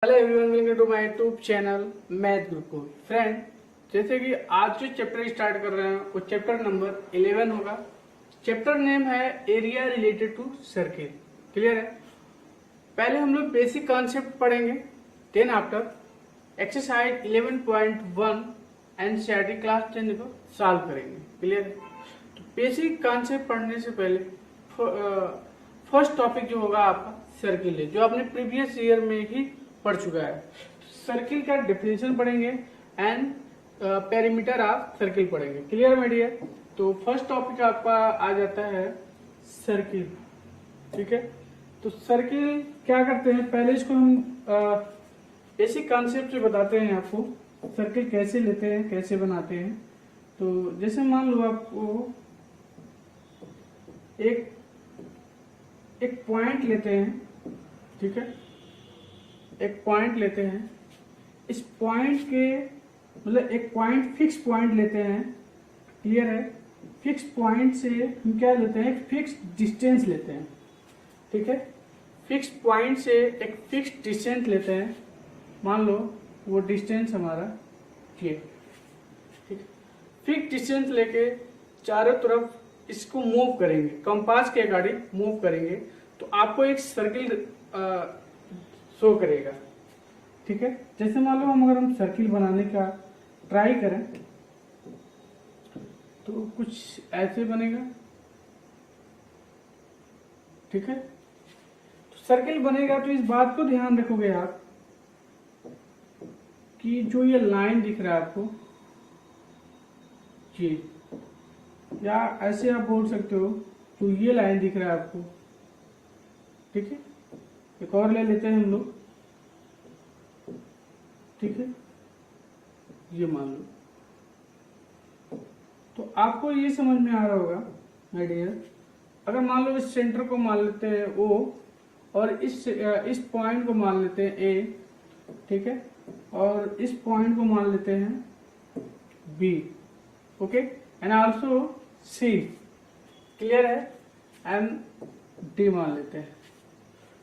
Hello everyone, welcome to my YouTube channel math Gurukul. Friend, जैसे कि आज जो चैप्टर स्टार्ट कर रहे हैं वो चैप्टर नंबर 11 होगा। चैप्टर नेम है area related to circle. Clear है? पहले हम लोग बेसिक कॉन्सेप्ट पढ़ेंगे, then after exercise 11.1 NCERT class 10 को सॉल्व करेंगे। क्लियर है? तो बेसिक कॉन्सेप्ट पढ़ने से पहले फर्स्ट टॉपिक जो होगा आपका सर्किल है, जो आपने प्रीवियस ईयर में ही पढ़ चुका है। सर्किल का डेफिनेशन पढ़ेंगे एंड पेरीमीटर ऑफ सर्किल पढ़ेंगे। Clear my dear? तो फर्स्ट टॉपिक आपका आ जाता है सर्किल। ठीक है, तो सर्किल क्या करते हैं, पहले इसको हम बेसिक कॉन्सेप्ट से बताते हैं आपको। सर्किल कैसे लेते हैं, कैसे बनाते हैं। तो जैसे मान लो आपको एक पॉइंट लेते हैं। ठीक है, एक पॉइंट लेते हैं। इस पॉइंट के मतलब एक पॉइंट फिक्स पॉइंट लेते हैं। क्लियर है? फिक्स पॉइंट से हम क्या लेते हैं, फिक्स डिस्टेंस लेते हैं। ठीक है, फिक्स पॉइंट से एक फिक्स डिस्टेंस लेते हैं। मान लो वो डिस्टेंस हमारा ये। ठीक है, फिक्स डिस्टेंस लेके चारों तरफ इसको मूव करेंगे, कंपास के अकॉर्डिंग मूव करेंगे, तो आपको एक सर्किल शो करेगा। ठीक है, जैसे मान लो अगर हम सर्किल बनाने का ट्राई करें तो कुछ ऐसे बनेगा। ठीक है, तो सर्किल बनेगा तो इस बात को ध्यान रखोगे आप कि जो ये लाइन दिख रहा है आपको, ये, या ऐसे आप बोल सकते हो तो ये लाइन दिख रहा है आपको। ठीक है, एक और ले लेते हैं हम लोग। ठीक है, ये मान लो, तो आपको ये समझ में आ रहा होगा माय डियर। अगर मान लो इस सेंटर को मान लेते हैं O और इस पॉइंट को मान लेते हैं A। ठीक है, और इस पॉइंट को मान लेते हैं B। Okay, and also C। Clear है? एंड D मान लेते हैं।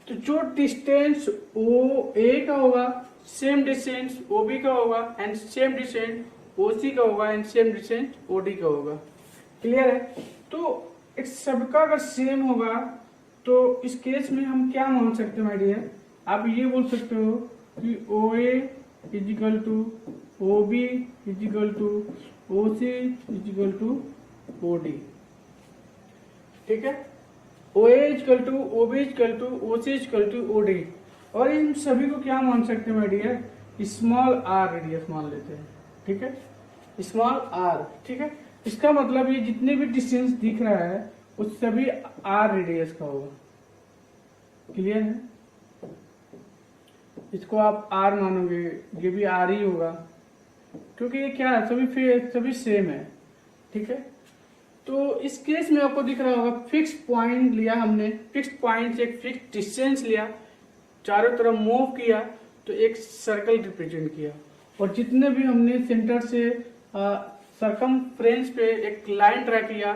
तो जो डिस्टेंस OA का होगा, सेम डिस्टेंस OB का होगा, एंड सेम डिस्टेंस OC का होगा, एंड सेम डिस्टेंस OD का होगा। क्लियर है? तो एक सबका अगर सेम होगा तो इस केस में हम क्या मान सकते हैं माय डियर, आप ये बोल सकते हो कि OA equal to OB equal to OC equal to OD। ठीक है, OA equal to OB equal to OC equal to OD। और इन सभी को क्या मान सकते हैं my dear, small r radius मान लेते हैं। ठीक है, स्मॉल r। ठीक है, इसका मतलब ये जितने भी डिस्टेंस दिख रहा है वो सभी r रेडियस का होगा। क्लियर है? इसको आप r मानोगे, ये भी r ही होगा, क्योंकि ये क्या है, सभी सेम है। ठीक है, तो इस केस में आपको दिख रहा होगा फिक्स पॉइंट लिया हमने, फिक्स पॉइंट से एक फिक्स डिस्टेंस लिया, चारों तरफ मूव किया तो एक सर्कल रिप्रेजेंट किया। और जितने भी हमने सेंटर से सरकमफ्रेंस पे एक लाइन ड्रा किया,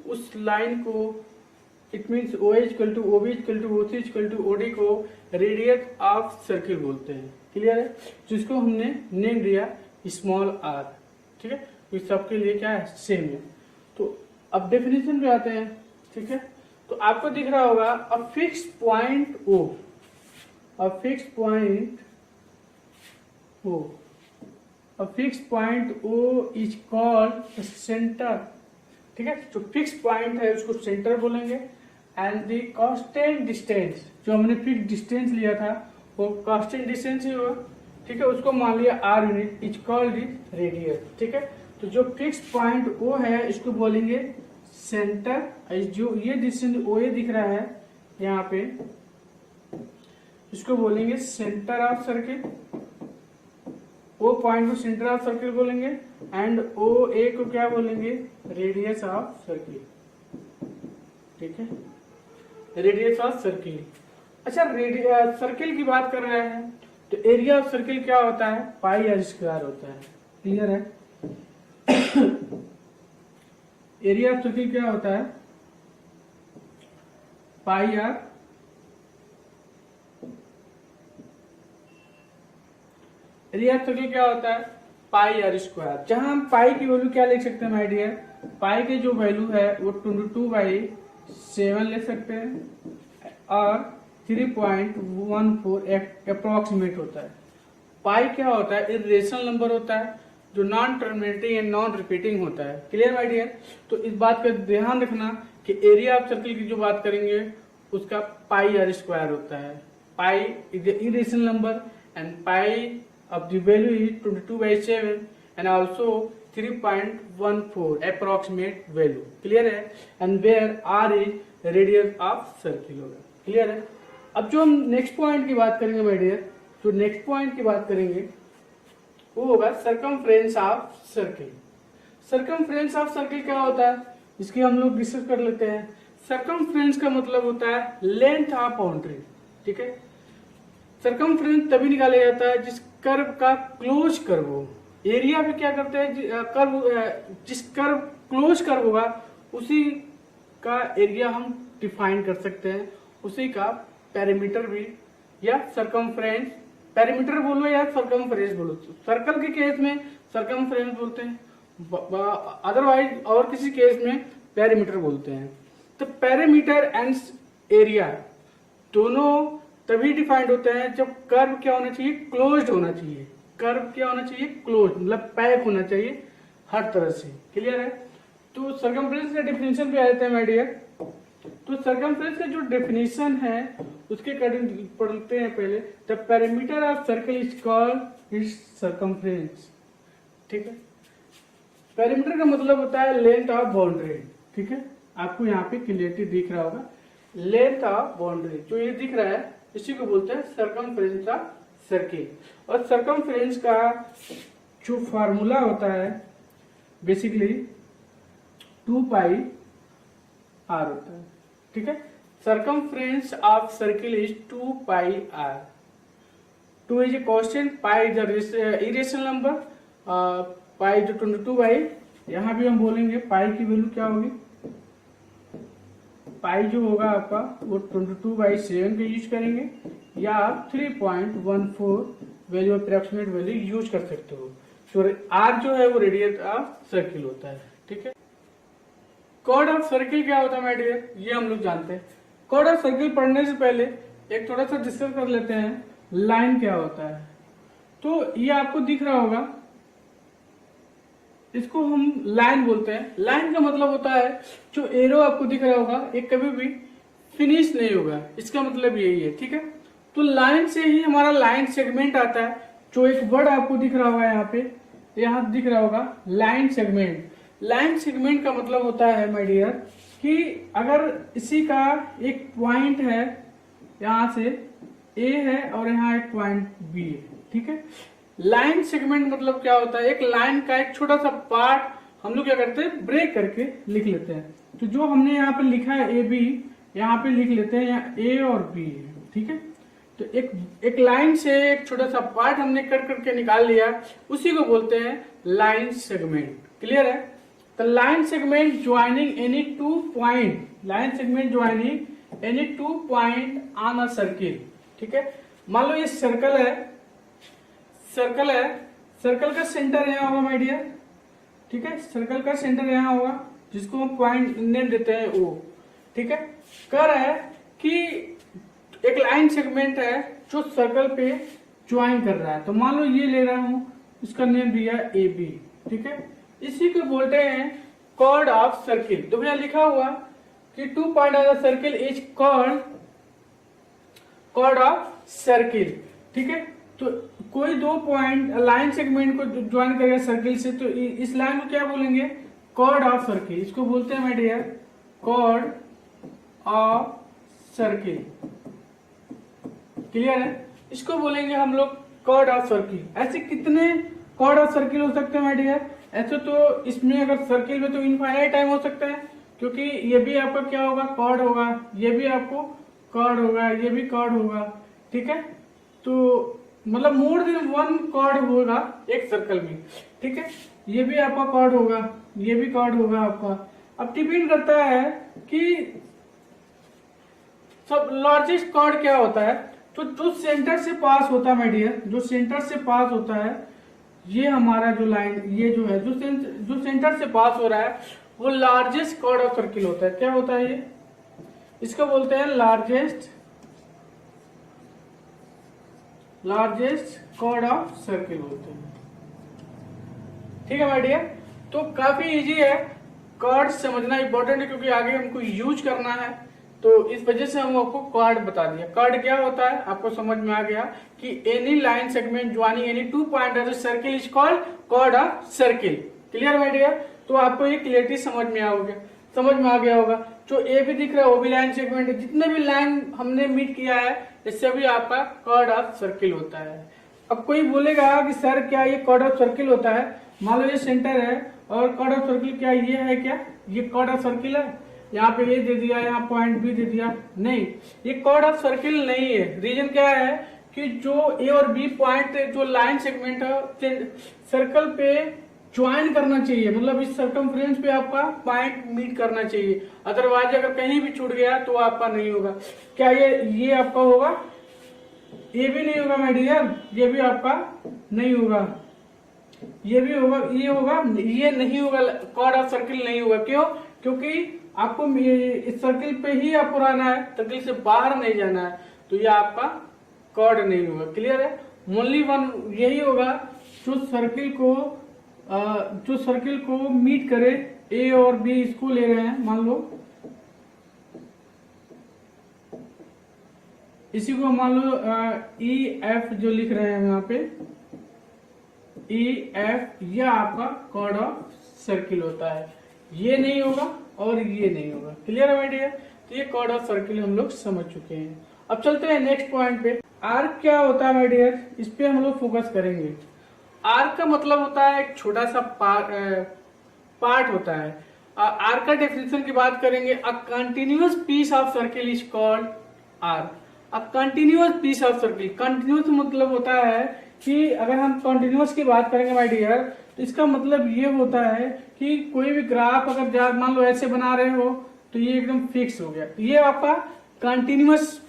उस लाइन को it means OA equal to OB equal to OC equal to OD को रेडियस ऑफ सर्किल बोलते हैं। क्लियर है? जिसको हमने नेम दिया स्मॉल r। ठीक है, तो सबके लिए क्या है, सेम है। तो अब डेफिनेशन पे आते हैं। ठीक है, तो आपको दिख रहा होगा a fix point O, a fix point O, a fix point O is called centre. ठीक है, जो फिक्स पॉइंट है उसको सेंटर बोलेंगे। एंड द कांस्टेंट डिस्टेंस, जो हमने फिक्स डिस्टेंस लिया था वो कांस्टेंट डिस्टेंस ही होगा। ठीक है, उसको मान लिया r unit, is called it radius. ठीक है, तो जो फिक्स पॉइंट O है इसको बोलेंगे सेंटर। जो ये डिस्टेंस OA दिख रहा है यहाँ पे, इसको बोलेंगे centre of circle. O point को सेंटर ऑफ सर्किल बोलेंगे, एंड OA को क्या बोलेंगे, रेडियस ऑफ सर्किल। ठीक है, रेडियस ऑफ सर्किल। अच्छा, सर्किल की बात कर रहे हैं तो एरिया ऑफ सर्किल क्या होता है, पाई आर स्क्वायर होता है। क्लियर है? एरिया ऑफ सर्किल क्या होता है, पाई आर एरिया ऑफ सर्किल क्या होता है, पाई आर स्क्वायर। जहां हम पाई की वैल्यू क्या लिख सकते हैं माय डियर, पाई की जो वैल्यू है वो 22/7 ले सकते हैं और 3.14 अप्रोक्सीमेट होता है। पाई क्या होता है, इरेशनल नंबर होता है जो non terminating and non repeating होता है। Clear my dear. तो इस बात का ध्यान रखना कि एरिया ऑफ सर्किल की जो बात करेंगे उसका पाई आर स्क्वायर होता है। Pi is the irrational number and pi of the value is 22/7 and also 3.14 approximate value। Clear है। and where r is radius of circle होगा। क्लियर है। अब जो हम नेक्स्ट पॉइंट की बात करेंगे माय डियर, जो नेक्स्ट पॉइंट की बात करेंगे वो होगा circumference of circle. Circumference of circle क्या होता है, इसकी हम लोग डिस्कस कर लेते हैं। सर्कमफ्रेंस का मतलब होता है लेंथ ऑफ बाउंड्री। ठीक है। सर्कमफ्रेंस तभी निकाला जाता है जिस कर्व का क्लोज कर्व हो। एरिया पे क्या करते हैं, कर्व जिस कर्व क्लोज कर्व होगा उसी का एरिया हम डिफाइन कर सकते हैं, उसी का पेरीमीटर भी या सर्कमफ्रेंस, पेरीमीटर बोलो या सर्कमफ्रेंस बोलो। सर्कल के केस में सर्कमफ्रेंस बोलते हैं, अदरवाइज और किसी केस में पेरीमीटर बोलते हैं। तो पेरीमीटर एंड एरिया दोनों तभी डिफाइंड होते हैं जब कर्व क्या होना चाहिए, क्लोज्ड होना चाहिए। कर्व क्या होना चाहिए, क्लोज, मतलब पैक होना चाहिए हर तरह से। क्लियर है। तो सर्कमफ्रेंस का डेफिनेशन पे आ जाते हैं माय डियर। तो सर्कमफ्रेंस का जो डेफिनेशन है उसके अकॉर्डिंग पढ़ते हैं पहले। The perimeter of circle is called is circumference. ठीक है। पेरीमीटर का मतलब होता है लेंथ ऑफ बाउंड्री। ठीक है। आपको यहाँ पे क्लियरली दिख रहा होगा लेंथ ऑफ बाउंड्री, जो ये दिख रहा है इसी को बोलते हैं सर्कमफ्रेंस ऑफ सर्किल। और सर्कमफ्रेंस का जो फार्मूला होता है बेसिकली 2πr होता है। ठीक है। Circumference of circle is 2πr। 2 is a constant, pi is irrational number, pi जो 22 यहाँ भी हम बोलेंगे पाई की वैल्यू क्या होगी, पाई जो होगा आपका वो 22/7 का यूज करेंगे या आप 3.14 वैल्यू अप्रोक्सीमेट वैल्यू यूज कर सकते हो। तो आर जो है वो रेडियस ऑफ सर्किल होता है। ठीक है। कॉर्ड ऑफ सर्किल क्या होता है माय डियर, ये हम लोग जानते हैं। कॉर्ड ऑफ सर्किल पढ़ने से पहले एक थोड़ा सा डिस्कस कर लेते हैं लाइन क्या होता है। तो ये आपको दिख रहा होगा, इसको हम लाइन बोलते हैं। लाइन का मतलब होता है जो एरो आपको दिख रहा होगा एक कभी भी फिनिश नहीं होगा, इसका मतलब यही है। ठीक है। तो लाइन से ही हमारा लाइन सेगमेंट आता है, जो एक वर्ड आपको दिख रहा होगा यहाँ पे, यहाँ दिख रहा होगा लाइन सेगमेंट। लाइन सेगमेंट का मतलब होता है माय डियर कि अगर इसी का एक पॉइंट है, यहाँ से ए है और यहाँ एक पॉइंट बी है। ठीक है। लाइन सेगमेंट मतलब क्या होता है, एक लाइन का एक छोटा सा पार्ट हम लोग क्या करते हैं ब्रेक करके लिख लेते हैं। तो जो हमने यहाँ पे लिखा है ए बी, यहाँ पे लिख लेते हैं यहाँ ए और बी है। ठीक है। तो एक लाइन से एक छोटा सा पार्ट हमने कट करके निकाल लिया, उसी को बोलते हैं लाइन सेगमेंट। क्लियर है। तो line segment joining any two point, line segment joining any two point on a circle. ठीक है। मान लो ये सर्कल है, सर्कल है, सर्कल का सेंटर यहाँ होगा माय डियर। ठीक है। सर्कल का सेंटर यहाँ होगा जिसको हम पॉइंट नेम देते हैं ओ। ठीक है। कर है कि एक लाइन सेगमेंट है जो सर्कल पे ज्वाइन कर रहा है। तो मान लो ये ले रहा हूं, इसका नेम दिया ए बी। ठीक है। इसी को बोलते हैं कॉर्ड ऑफ सर्किल। तो भैया लिखा हुआ कि 2 point of the circle is called chord of circle. ठीक है। तो कोई दो पॉइंट लाइन सेगमेंट को ज्वाइन करेगा सर्किल से, तो इस लाइन को क्या बोलेंगे, कॉर्ड ऑफ सर्किल। इसको बोलते हैं my dear chord of circle. Clear है। इसको बोलेंगे हम लोग कॉर्ड ऑफ सर्किल। ऐसे कितने कॉर्ड ऑफ सर्किल हो सकते हैं माय डियर, ऐसे तो इसमें अगर सर्किल में तो इनफाइनाइट टाइम हो सकता है, क्योंकि ये भी आपका क्या होगा कॉर्ड होगा, ये भी आपको कॉर्ड होगा, ये भी कॉर्ड होगा। ठीक है। तो मतलब मोर देन वन कॉर्ड होगा एक सर्कल में। ठीक है। ये भी आपका कॉर्ड होगा, ये भी कॉर्ड होगा आपका। अब डिपेंड करता है कि सब लार्जेस्ट कॉर्ड क्या होता है। तो जो सेंटर से पास होता है माय डियर, जो सेंटर से पास होता है, ये हमारा जो लाइन, ये जो है जो सेंटर से पास हो रहा है वो लार्जेस्ट कॉर्ड ऑफ सर्किल होता है। क्या होता है ये? इसको बोलते हैं लार्जेस्ट कॉर्ड ऑफ सर्किल बोलते हैं। ठीक है माय डियर, तो काफी इजी है, कॉर्ड समझना इंपॉर्टेंट है क्योंकि आगे हमको यूज करना है, तो इस वजह से हम आपको कॉर्ड बता दिया। कॉर्ड क्या होता है आपको समझ में आ गया कि any line segment joining any two point of the circle is called chord of circle. Clear my dear? तो आपको ये क्लियरिटी समझ में आ गया होगा। जो ए भी दिख रहा है वो भी लाइन सेगमेंट है, जितने भी लाइन हमने मीट किया है इससे भी आपका कॉर्ड ऑफ सर्किल होता है। अब कोई बोलेगा कि सर क्या ये कॉर्ड ऑफ सर्किल होता है? मान लो ये सेंटर है और कॉर्ड ऑफ सर्किल क्या ये है? क्या ये कॉर्ड ऑफ सर्किल है? यहाँ पे ए दे दिया, यहाँ पॉइंट बी दे दिया, नहीं, ये कॉर्ड ऑफ सर्किल नहीं है। रीजन क्या है कि जो ए और बी पॉइंट जो लाइन सेगमेंट है सर्कल पे ज्वाइन करना चाहिए, मतलब इस सर्कमफ्रेंस पे आपका पॉइंट मीट करना चाहिए, अदरवाइज अगर कहीं भी छूट गया तो आपका नहीं होगा। क्या ये आपका होगा? ये भी नहीं होगा माय डियर, ये भी आपका नहीं होगा, ये भी होगा, ये होगा, ये नहीं होगा, कॉर्ड ऑफ सर्किल नहीं होगा। क्यों? क्योंकि आपको इस सर्किल पे ही आपको रहना है, सर्किल से बाहर नहीं जाना है, तो ये आपका कॉर्ड नहीं होगा। क्लियर है? ओनली वन यही होगा जो सर्किल को मीट करे। ए और बी इसको ले रहे हैं, मान लो इसी को मान लो ई एफ जो लिख रहे हैं यहाँ पे, ई एफ, यह आपका कॉर्ड ऑफ सर्किल होता है। ये नहीं होगा और ये नहीं होगा। क्लियर है माय डियर? तो ये कॉर्ड ऑफ सर्किल हम लोग समझ चुके हैं। अब चलते हैं नेक्स्ट पॉइंट पे। आर्क क्या होता है माय डियर? इस पे हम लोग फोकस करेंगे। आर्क का मतलब होता है एक छोटा सा पार्ट होता है। आर्क का डेफिनेशन की बात करेंगे, a continuous piece of circle is called arc. A continuous piece of circle, continuous मतलब होता है कि अगर हम कंटिन्यूअस की बात करेंगे माय डियर तो इसका मतलब ये होता है कि कोई भी ग्राफ अगर मान लो ऐसे बना रहे हो तो ये एकदम फिक्स हो गया, तो ये आपका कंटिन्यूअस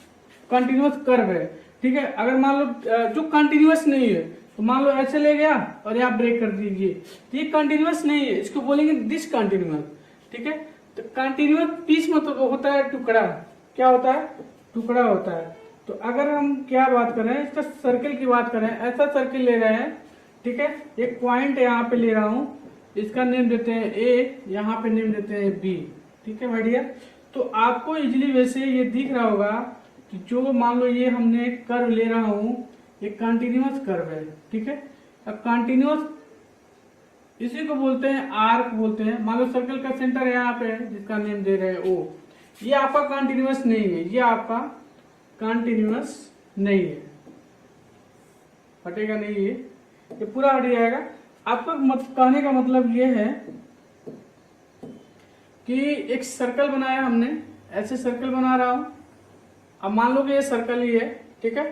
कर्व है। ठीक है? अगर मान लो जो कंटिन्यूअस नहीं है तो मान लो ऐसे ले गया और यहाँ ब्रेक कर दीजिए, तो ये कंटिन्यूअस नहीं है, इसको बोलेंगे डिसकंटिन्यूअस। ठीक है? तो कंटिन्यूअस पीस मतलब होता है टुकड़ा। क्या होता है? टुकड़ा होता है। तो अगर हम क्या बात करें, इसका सर्किल की बात करें, ऐसा सर्किल ले रहे हैं, ठीक है, एक पॉइंट यहाँ पे ले रहा हूं, इसका नेम देते हैं ए, यहाँ पे नेम देते हैं बी। ठीक है बढ़िया? तो आपको इजिली वैसे ये दिख रहा होगा कि जो मान लो ये हमने कर्व ले रहा हूं, ये कंटिन्यूअस कर्व है। ठीक है? अब कंटिन्यूअस इसी को बोलते हैं आर्क बोलते हैं। मान लो सर्कल का सेंटर यहाँ पे है जिसका नेम दे रहे हैं ओ, ये आपका कंटिन्यूअस नहीं है, ये आपका कंटिन्यूअस नहीं है, हटेगा नहीं, ये पूरा हट जाएगा। आपको कहने का मतलब ये है कि एक सर्कल बनाया हमने, ऐसे सर्कल बना रहा हूं, अब मान लो कि ये सर्कल ही है। ठीक है?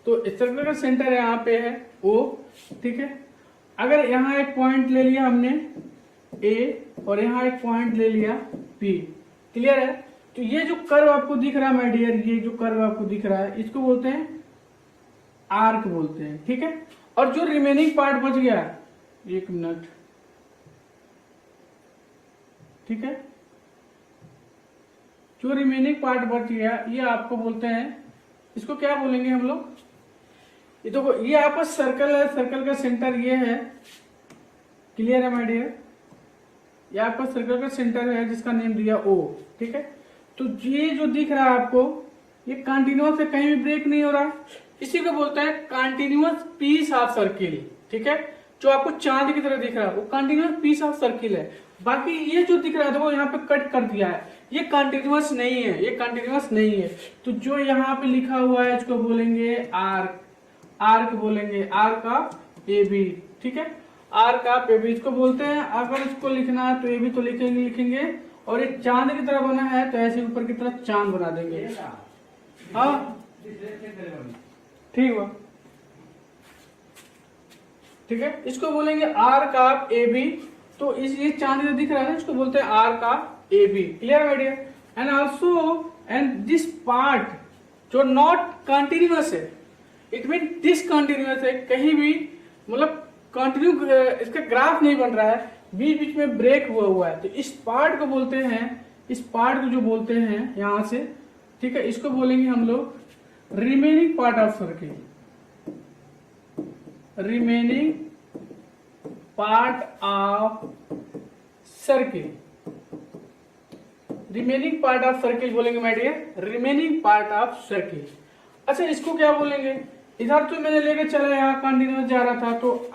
तो इस सर्कल का सेंटर यहाँ पे है ओ। ठीक है? अगर यहाँ एक पॉइंट ले लिया हमने ए और यहाँ एक पॉइंट ले लिया पी। क्लियर है? तो ये जो कर्व आपको दिख रहा है माय डियर, ये जो कर्व आपको दिख रहा है इसको बोलते हैं आर्क बोलते हैं। ठीक है? और जो रिमेनिंग पार्ट बच गया, एक मिनट, ठीक है, जो रिमेनिंग पार्ट बच गया ये आपको बोलते हैं, इसको क्या बोलेंगे हम लोग? ये देखो, ये आपका सर्कल है, सर्कल का सेंटर ये है। क्लियर है माय डियर? ये आपका सर्कल का सेंटर है जिसका नेम दिया ओ। ठीक है? तो ये जो दिख रहा है आपको, ये कंटिन्यूअस है, कहीं भी ब्रेक नहीं हो रहा, इसी को बोलते हैं कंटिन्यूअस पीस ऑफ सर्किल। ठीक है? जो आपको चांद की तरह दिख रहा है वो कंटिन्यूअस पीस ऑफ सर्किल है। बाकी ये जो दिख रहा है देखो यहाँ पे कट कर दिया है, ये कंटिन्यूअस नहीं है, ये कंटिन्यूअस नहीं है। तो जो यहाँ पे लिखा हुआ है इसको बोलेंगे आर्क, आर्क बोलेंगे, आर्क ऑफ ए बी। ठीक है? आर्क ऑफ ए बी इसको बोलते हैं। अगर इसको लिखना है तो ए बी तो लिखेंगे और ये चांद की तरह बना है तो ऐसे ऊपर की तरफ चांद बना देंगे। हाँ ठीक हुआ? ठीक है? इसको बोलेंगे आर्क ऑफ ए बी। तो इस ये चांद जो दिख रहा है ना, इसको बोलते हैं arc of A B. Clear idea? And also and this part जो नॉट कंटिन्यूअस है, इट मीन डिसकंटिन्यूअस है, कहीं भी मतलब कंटिन्यू इसका ग्राफ नहीं बन रहा है, बीच बीच में ब्रेक हुआ है, तो इस पार्ट को बोलते हैं, इस पार्ट को जो बोलते हैं यहां से, ठीक है, इसको बोलेंगे हम लोग remaining part of circle, remaining part of circle, remaining part of circle बोलेंगे my dear, remaining part of circle. अच्छा इसको क्या बोलेंगे, इधर तो मैंने लेके चला यहाँ कंटिन्यूअस जा रहा था, तो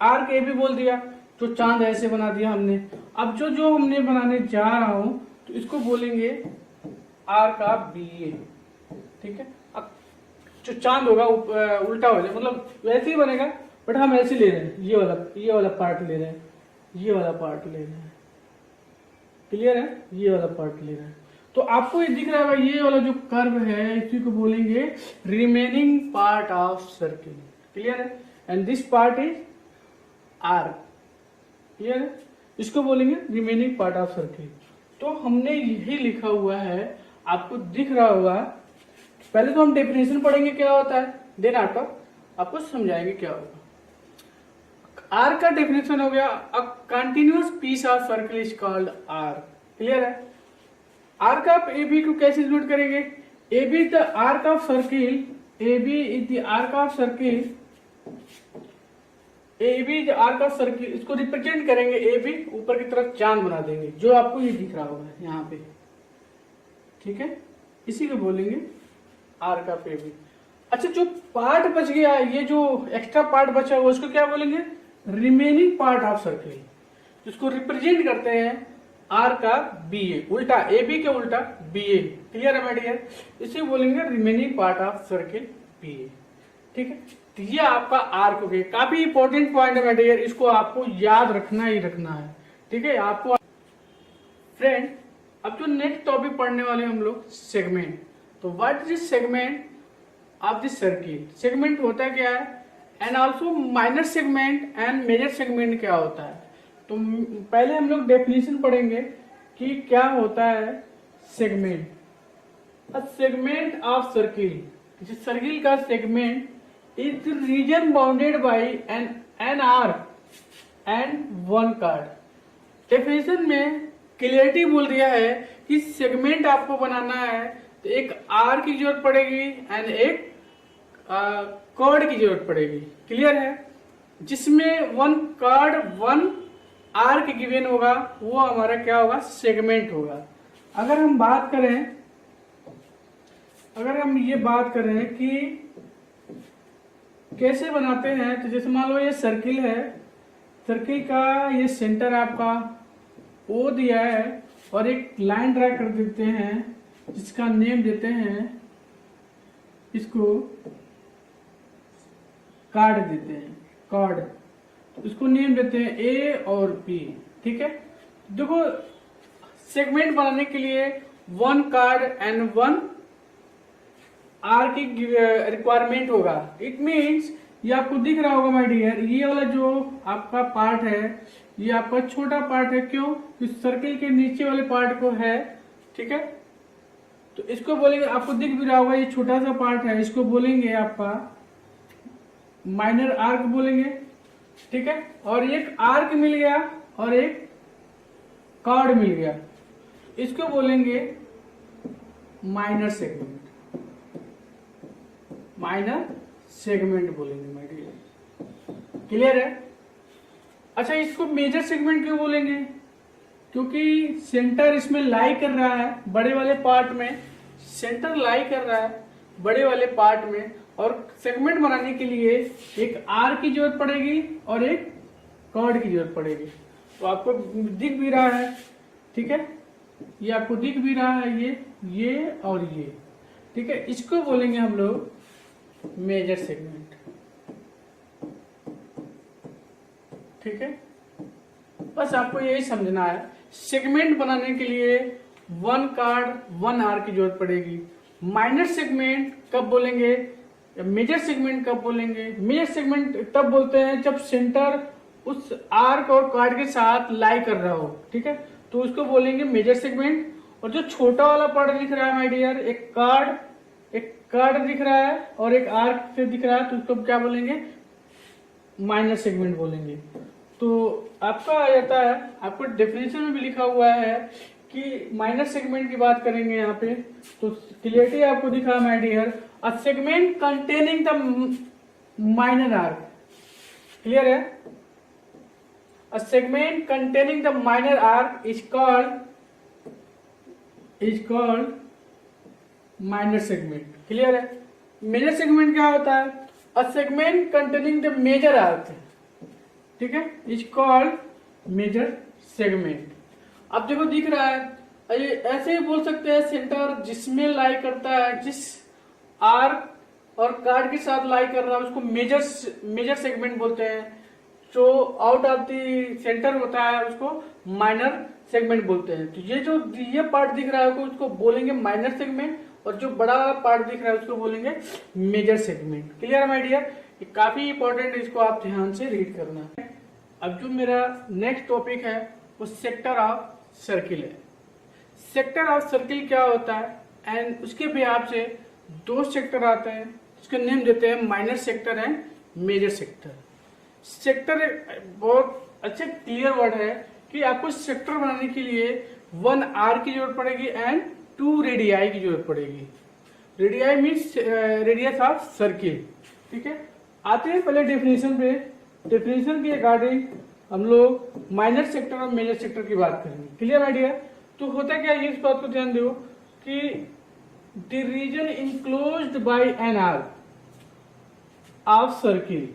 आर्क ए भी बोल दिया, तो चांद ऐसे बना दिया हमने। अब जो हमने बनाने जा रहा हूं तो इसको बोलेंगे आर्क ऑफ बी ए, ठीक है। अब जो चांद होगा उल्टा हो जाए, मतलब वैसे ही बनेगा, बट हम ऐसे ले रहे हैं, ये वाला पार्ट ले रहे हैं, ये वाला पार्ट ले रहे हैं, क्लियर है, ये वाला पार्ट ले रहे हैं। तो आपको ये दिख रहा है ये वाला जो कर्व है इसी को बोलेंगे remaining part of circle, clear है, and this part is arc, clear है, इसको बोलेंगे रिमेनिंग पार्ट ऑफ सर्किल। तो हमने यही लिखा हुआ है, आपको दिख रहा होगा। पहले तो हम डेफिनेशन पढ़ेंगे क्या होता है, देन आपको समझाएंगे क्या होगा। आर्क का डेफिनेशन हो गया, a continuous piece of circle is called arc, clear है। आर्क ऑफ ए बी को कैसे नोट करेंगे, A B is the arc of circle, A B is the arc of circle, A B is arc of circle, इसको represent करेंगे, A B ऊपर की तरफ चांद बना देंगे, जो आपको ये दिख रहा होगा यहाँ पे, ठीक है, इसी को बोलेंगे आर्क ऑफ ए बी। अच्छा जो पार्ट बच गया, ये जो एक्स्ट्रा पार्ट बचा हुआ उसको क्या बोलेंगे, रिमेनिंग पार्ट ऑफ सर्किल, जिसको रिप्रेजेंट करते हैं आर्क ऑफ बी ए, उल्टा ए बी के उल्टा बी ए, क्लियर है माय डियर, इसे बोलेंगे remaining part of circle B A, ठीक है। तो ये आपका आर्क हो गया, काफी इंपॉर्टेंट पॉइंट है माय डियर, इसको आपको याद रखना ही रखना है, ठीक है। आपको फ्रेंड अब जो नेक्स्ट टॉपिक पढ़ने वाले हम लोग सेगमेंट, तो what is segment of this circle, segment होता क्या है, and also minor segment and major segment क्या होता है। तो पहले हम लोग डेफिनेशन पढ़ेंगे कि क्या होता है segment. A segment of circle, circle का segment is region bounded by an arc and one chord. Definition में क्लियरिटी बोल दिया है कि सेगमेंट आपको बनाना है तो एक आर की जरूरत पड़ेगी एंड एक कार्ड की जरूरत पड़ेगी, क्लियर है, जिसमें one card one arc given होगा, वो हमारा क्या होगा, सेगमेंट होगा। अगर हम ये बात करें कि कैसे बनाते हैं, तो जैसे मान लो ये सर्किल है, सर्किल का ये सेंटर आपका ओ दिया है और एक लाइन ड्रा कर देते हैं जिसका नेम देते हैं, इसको कार्ड देते हैं, कार्ड, इसको नेम देते हैं ए और बी, ठीक है। देखो सेगमेंट बनाने के लिए one chord and one r की रिक्वायरमेंट होगा। इट मींस ये आपको दिख रहा होगा माय डियर, ये वाला जो आपका पार्ट है ये आपका छोटा पार्ट है, क्यों, इस सर्किल के नीचे वाले पार्ट को है, ठीक है। तो इसको बोलेंगे, आपको दिख भी रहा होगा ये छोटा सा पार्ट है, इसको बोलेंगे आपका माइनर आर्क बोलेंगे, ठीक है। और एक आर्क मिल गया और एक कार्ड मिल गया, इसको बोलेंगे माइनर सेगमेंट, माइनर सेगमेंट बोलेंगे माय डियर, क्लियर है। अच्छा इसको मेजर सेगमेंट क्यों बोलेंगे, क्योंकि सेंटर इसमें लाई कर रहा है, बड़े वाले पार्ट में सेंटर लाई कर रहा है बड़े वाले पार्ट में, और सेगमेंट बनाने के लिए एक आर की जरूरत पड़ेगी और एक कार्ड की जरूरत पड़ेगी। तो आपको दिख भी रहा है, ठीक है, ये आपको दिख भी रहा है, ये और ये, ठीक है, इसको बोलेंगे हम लोग मेजर सेगमेंट, ठीक है। बस आपको यही समझना है, सेगमेंट बनाने के लिए वन कार्ड वन आर की जरूरत पड़ेगी। माइनर सेगमेंट कब बोलेंगे, मेजर सेगमेंट कब बोलेंगे, मेजर सेगमेंट तब बोलते हैं जब सेंटर उस आर्क और कार्ड के साथ लाई कर रहा हो, ठीक है, तो उसको बोलेंगे मेजर सेगमेंट। और जो छोटा वाला पार्ट दिख रहा है माय डियर, एक कार्ड एक कार्ड दिख रहा है और एक आर्क से दिख रहा है, तो उसको क्या बोलेंगे, माइनर सेगमेंट बोलेंगे। तो आपका आ जाता है, आपको डेफिनेशन में भी लिखा हुआ है कि माइनर सेगमेंट की बात करेंगे यहाँ पे, तो क्लियरली आपको दिखा my dear, a segment containing the minor arc, clear है, a segment containing the minor arc is called minor segment, clear है। मेजर सेगमेंट क्या होता है, a segment containing the major arc, ठीक है, इज कॉल्ड मेजर सेगमेंट। अब देखो दिख रहा है, ये ऐसे ही बोल सकते हैं, सेंटर जिसमें लाई करता है, जिस आर्क और कार्ड के साथ लाई कर रहा है उसको मेजर सेगमेंट बोलते हैं। जो आउट ऑफ द सेंटर होता है उसको माइनर सेगमेंट बोलते हैं। तो ये जो ये पार्ट दिख रहा है उसको बोलेंगे माइनर सेगमेंट, और जो बड़ा वाला पार्ट दिख रहा है उसको बोलेंगे major segment. Clear my dear, ये काफी इंपॉर्टेंट है, इसको आप ध्यान से रीड करना है। अब जो मेरा नेक्स्ट टॉपिक है वो सेक्टर ऑफ सर्किल है। सेक्टर ऑफ सर्किल क्या होता है, एंड उसके बिहार से दो सेक्टर आते हैं, उसके नेम देते हैं minor sector and major sector. Sector बहुत अच्छे क्लियर वर्ड है कि आपको सेक्टर बनाने के लिए 1 आर की जरूरत पड़ेगी एंड 2 रेडियाई की जरूरत पड़ेगी। Radii means radius of circle, ठीक है। आते हैं पहले डेफिनेशन पे। डेफिनेशन के अकॉर्डिंग हम लोग माइनर सेक्टर और मेजर सेक्टर की बात करेंगे। Clear idea. तो होता क्या है, इस बात को ध्यान दो कि the region enclosed by an arc of circle,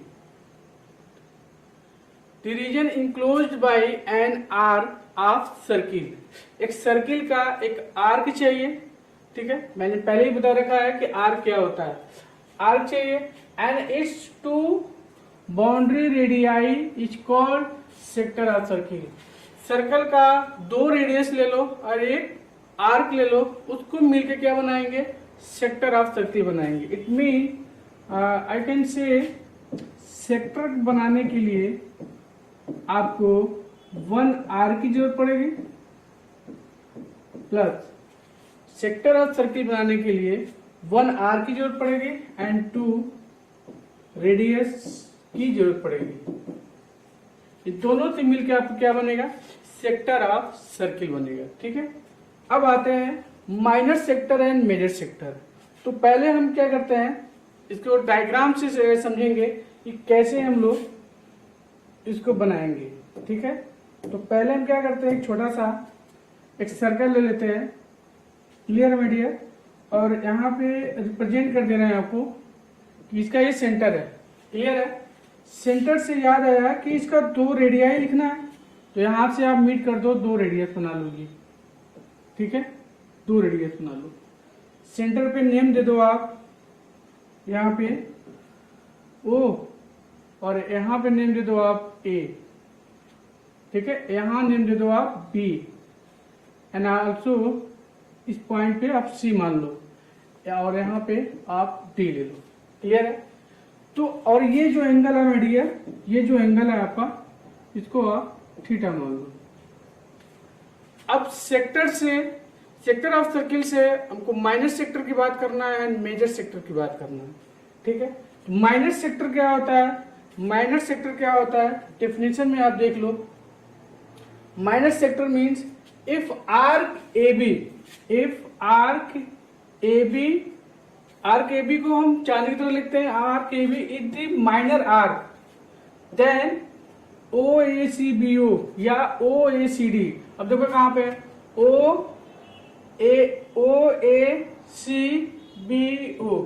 the region enclosed by an arc of circle. एक सर्किल का एक आर्क चाहिए, ठीक है, मैंने पहले ही बता रखा है कि आर्क क्या होता है। आर्क चाहिए and its two boundary radii is called sector of circle. Circle का 2 रेडियस ले लो और एक आर्क ले लो, उसको मिलके क्या बनाएंगे, सेक्टर ऑफ सर्किल बनाएंगे। It mean I can say sector बनाने के लिए आपको 1 आर्क की जरूरत पड़ेगी, प्लस सेक्टर ऑफ सर्किल बनाने के लिए 1 आर्क की जरूरत पड़ेगी एंड 2 रेडियस की जरूरत पड़ेगी। ये दोनों से मिलकर आपको क्या बनेगा, सेक्टर ऑफ सर्किल बनेगा, ठीक है। अब आते हैं minor sector and major sector. तो पहले हम क्या करते हैं, इसको डायग्राम से समझेंगे कि कैसे हम लोग इसको बनाएंगे, ठीक है। तो पहले हम क्या करते हैं, एक छोटा सा एक सर्कल ले लेते हैं, क्लियर मीडिया, और यहाँ पे रिप्रेजेंट कर दे रहे हैं आपको कि इसका ये सेंटर है, क्लियर है। सेंटर से याद आया कि इसका 2 रेडियाई लिखना है, तो यहां से आप मीट कर दो, 2 रेडियस बना लोगी, ठीक है, 2 रेडियस बना लो। सेंटर पे नेम दे दो आप, यहाँ पे ओ, और यहाँ पे नेम दे दो आप ए, ठीक है, यहाँ नेम दे दो आप बी, एंड ऑल्सो इस पॉइंट पे आप सी मान लो, और यहाँ पे आप डी ले लो, क्लियर है। तो और ये जो एंगल है मेडियर, ये जो एंगल है आपका, इसको आप थीटा मान लो। अब सेक्टर से, सेक्टर ऑफ सर्किल से हमको माइनर सेक्टर की बात करना है एंड मेजर सेक्टर की बात करना है, ठीक है। माइनर सेक्टर क्या होता है, माइनर सेक्टर क्या होता है, डेफिनेशन में आप देख लो। Minor sector means if arc A B, if arc A B, arc A B को हम चांद की तरह लिखते हैं, arc A B is the minor arc, then O A C B O या ओ ए सी डी। अब देखो कहां पे, ओ ए सी बी ओ,